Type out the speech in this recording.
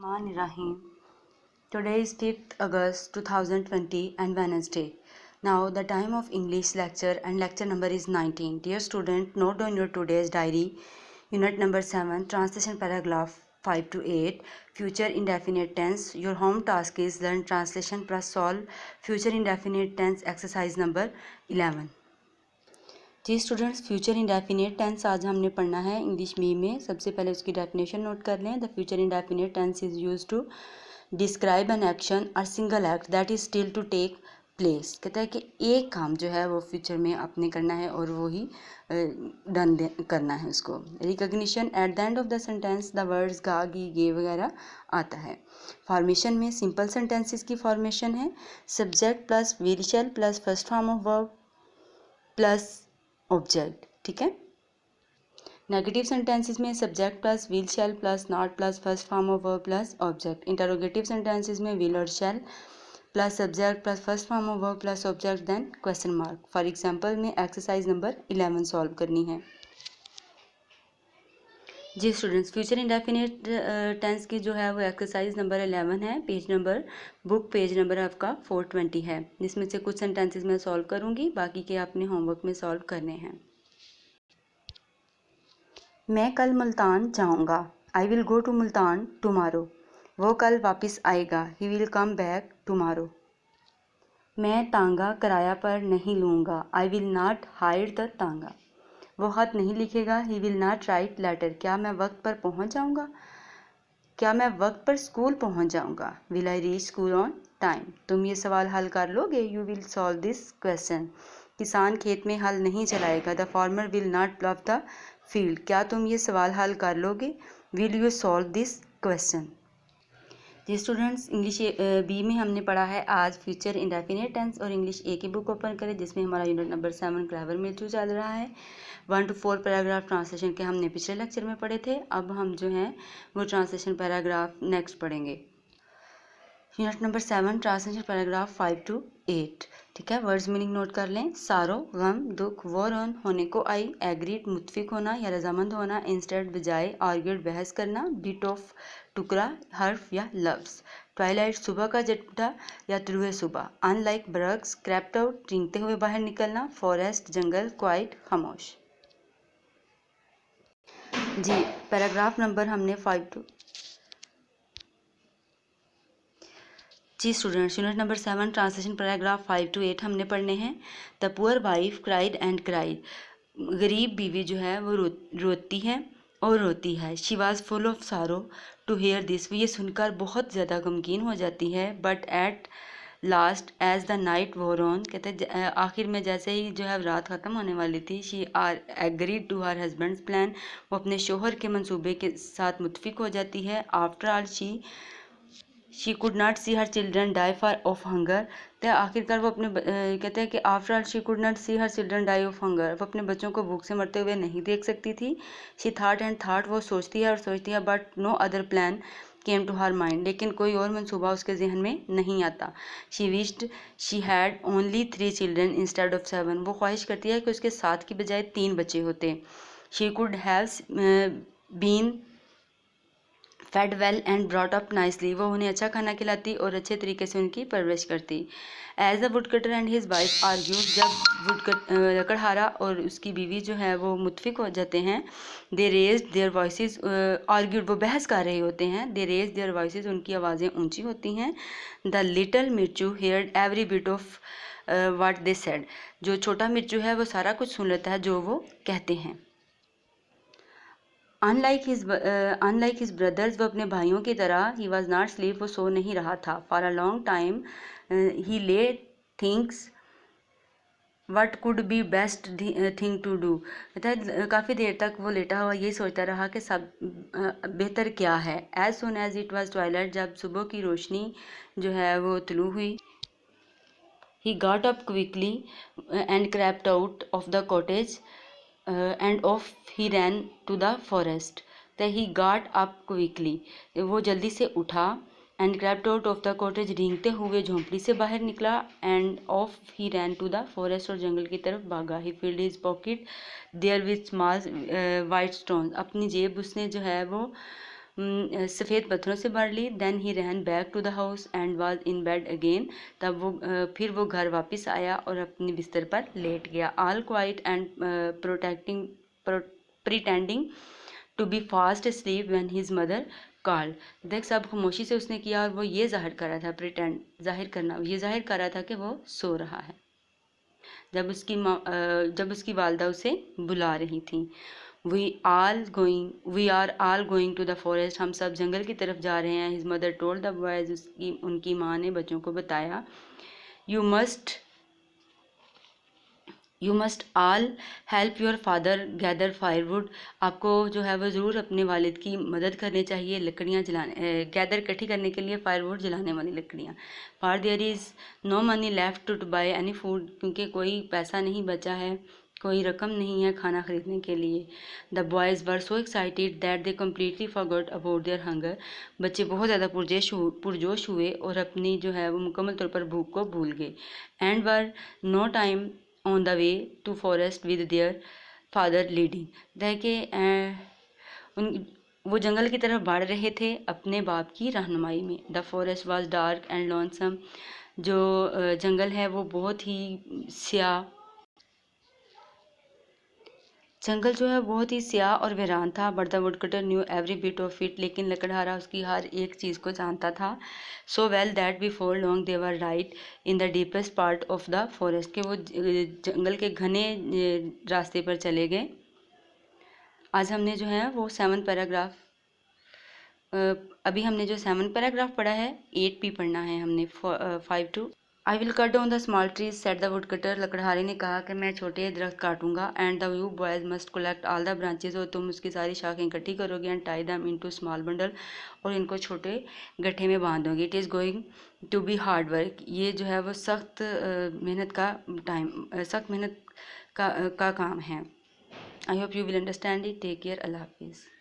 Bismillahirrahmanirrahim. Today is 5th August 2020 and Wednesday. Now the time of English lecture and lecture number is 19. Dear student, note on your today's diary. Unit number 7, translation paragraph 5 to 8, future indefinite tense. Your home task is learn translation plus solve future indefinite tense exercise number 11. Ji students, future indefinite tense आज हमने पढ़ना है English में। सबसे पहले उसकी definition note कर लें। The future indefinite tense is use to describe an action or single act that is still to take place. कहता है कि एक काम जो है वो फ्यूचर में आपने करना है और वो ही डन करना है उसको। Recognition at the end of the sentence the words गा गी गे वगैरह आता है। फॉर्मेशन में सिंपल सेंटेंसेस की फॉर्मेशन है subject plus will shell plus first form of verb plus object, ठीक है। नेगेटिव सेंटेंसेस में subject plus will shell plus not plus first form of verb plus object. Interrogative sentences में will और शैल plus subject plus first form of verb plus object then question mark. For example में exercise number 11 solve करनी है। जी students, future indefinite tense की जो है वो एक्सरसाइज नंबर 11 है। पेज नंबर आपका 420 है, जिसमें से कुछ सेंटेंसेस मैं सॉल्व करूंगी, बाकी के आपने होमवर्क में सॉल्व करने हैं। मैं कल मुल्तान जाऊंगा। I will go to Multan tomorrow. वो कल वापस आएगा। He will come back tomorrow. मैं तांगा किराया पर नहीं लूँगा। I will not hire the tonga. वो खत नहीं लिखेगा। He will not write letter. क्या मैं वक्त पर पहुंच जाऊंगा? क्या मैं वक्त पर स्कूल पहुंच जाऊंगा? Will I reach school on time. तुम ये सवाल हल कर लोगे। You will solve this question. किसान खेत में हल नहीं चलाएगा। The farmer will not plough the field. क्या तुम ये सवाल हल कर लोगे? Will you solve this question. जी स्टूडेंट्स, इंग्लिश बी में हमने पढ़ा है आज फ्यूचर इंडेफिनिट टेंस। और इंग्लिश ए की बुक ओपन करें, जिसमें हमारा यूनिट नंबर 7 ग्रामर मिलचू चल रहा है। 1 to 4 पैराग्राफ ट्रांसलेशन के हमने पिछले लेक्चर में पढ़े थे। अब हम जो हैं वो ट्रांसलेशन पैराग्राफ नेक्स्ट पढ़ेंगे। Unit number 7 translation paragraph 5 to 8, ठीक है। वर्ड्स मीनिंग नोट कर लें। सारो गम दुख, वो रन होने को आई, एग्रीड मुत्फिक होना या रजामंद होना, इंस्टेड बजाय, आर्ग्यूड बहस करना, बिट ऑफ टुकड़ा, हर्फ या लव्स, ट्वाइलाइट सुबह का झटपटा या तुरुए सुबह, अनलाइक ब्रग्स, क्रैप्ट आउट रेंगते हुए बाहर निकलना, फॉरेस्ट जंगल, क्वाइट खामोश। जी पैराग्राफ नंबर हमने 5 to जी students, unit number 7 translation paragraph 5 to 8 हमने पढ़ने हैं। The poor wife cried and cried. गरीब बीवी जो है वो रोती है और रोती है। She was full of sorrow to hear this. वो ये सुनकर बहुत ज़्यादा गमगीन हो जाती है। But at last as the night wore on, कहते आखिर में जैसे ही जो है रात ख़त्म होने वाली थी, she are agreed to her husband's plan. वो अपने शोहर के मंसूबे के साथ मुतफिक हो जाती है। After all she could not see her children die for of hunger. तो आखिरकार वो अपने कहते हैं कि after all she could not see her children die of hunger. वो अपने बच्चों को भूख से मरते हुए नहीं देख सकती थी। शी थाट एंड थाट, वो सोचती है और सोचती है। But no other plan came to her mind, लेकिन कोई और मंसूबा उसके जहन में नहीं आता। She wished she had only 3 children instead of 7। वो ख्वाहिश करती है कि उसके 7 की बजाय 3 बच्चे होते। She could have been fed well and brought up nicely. वो उन्हें अच्छा खाना खिलाती और अच्छे तरीके से उनकी परवरिश करती। As the woodcutter and his wife argued, जब लकड़हारा और उसकी बीवी जो है वो मुतफिक हो जाते हैं। They raise their voices, argued वो बहस कर रहे होते हैं। दे रेज देयर वॉइसेस, उनकी आवाज़ें ऊंची होती हैं। The little Mirchu heard every bit of what they said. जो छोटा मिर्चू है वो सारा कुछ सुन लेता है जो वो कहते हैं। अनलाइक हिज ब्रदर्स, वो अपने भाइयों की तरह, ही वॉज नॉट स्लीप, वो सो नहीं रहा था। For a long time he lay thinks what could be best thing to do. काफ़ी देर तक वो लेटा हुआ यही सोचता रहा कि सब बेहतर क्या है। As soon as it was twilight, जब सुबह की रोशनी जो है वो तुलू हुई। He got up quickly and crept out of the cottage and off he ran to the forest. The he got up quickly, वो जल्दी से उठा। And crept out of the cottage, रेंगते हुए झोंपड़ी से बाहर निकला। And off he ran to the forest, और जंगल की तरफ भागा। ही field his pocket there with small white stone, अपनी जेब उसने जो है वो सफ़ेद पत्थरों से भर ली। Then he ran back to the house and was in bed again. तब वो फिर वो घर वापस आया और अपने बिस्तर पर लेट गया। All quiet and pretending to be fast sleep when his mother called. देख, सब खामोशी से उसने किया और वो ये जाहिर कर रहा था, प्रिटेंड जाहिर करना, ये जाहिर कर रहा था कि वो सो रहा है जब उसकी वालदा उसे बुला रही थी। We are all going to the forest. हम सब जंगल की तरफ जा रहे हैं। His mother told the boys. उनकी माँ ने बच्चों को बताया। You must all help your father gather firewood. आपको जो है वो ज़रूर अपने वालिद की मदद करनी चाहिए लकड़ियाँ जलाने, गैदर इकट्ठी करने के लिए, फायरवुड जलाने वाली लकड़ियाँ। For there is no money left to buy any food. क्योंकि कोई पैसा नहीं बचा है, कोई रकम नहीं है खाना खरीदने के लिए। The boys were so excited that they completely forgot about their hunger. बच्चे बहुत ज़्यादा पुरजोश हुए और अपनी जो है वो मुकम्मल तौर पर भूख को भूल गए। And were no time on the way to forest with their father leading. उन वो जंगल की तरफ बढ़ रहे थे अपने बाप की रहनुमाई में। The forest was dark and lonesome. जो जंगल है वो बहुत ही स्याह, जंगल जो है बहुत ही स्याह और वीरान था। But the woodcutter new every bit of it. लेकिन लकड़हारा उसकी हर एक चीज़ को जानता था। So well that before long they were right in the deepest part of the forest. के वो जंगल के घने रास्ते पर चले गए। आज हमने जो है वो 7 पैराग्राफ, अभी हमने जो 7 पैराग्राफ पढ़ा है, 8 भी पढ़ना है हमने 5 to। I will cut down the small trees said the woodcutter. लकड़हारे ने कहा कि मैं छोटे दरख्त काटूंगा। And the you boys must collect all the branches. और तुम उसकी सारी शाखें इकट्ठी करोगे। And tie them into small bundle. और इनको छोटे गड्ढे में बांध दोगे। It is going to be hard work. ये जो है वो सख्त मेहनत का काम है। I hope you will understand it. Take care. अल्लाह हाफिज़।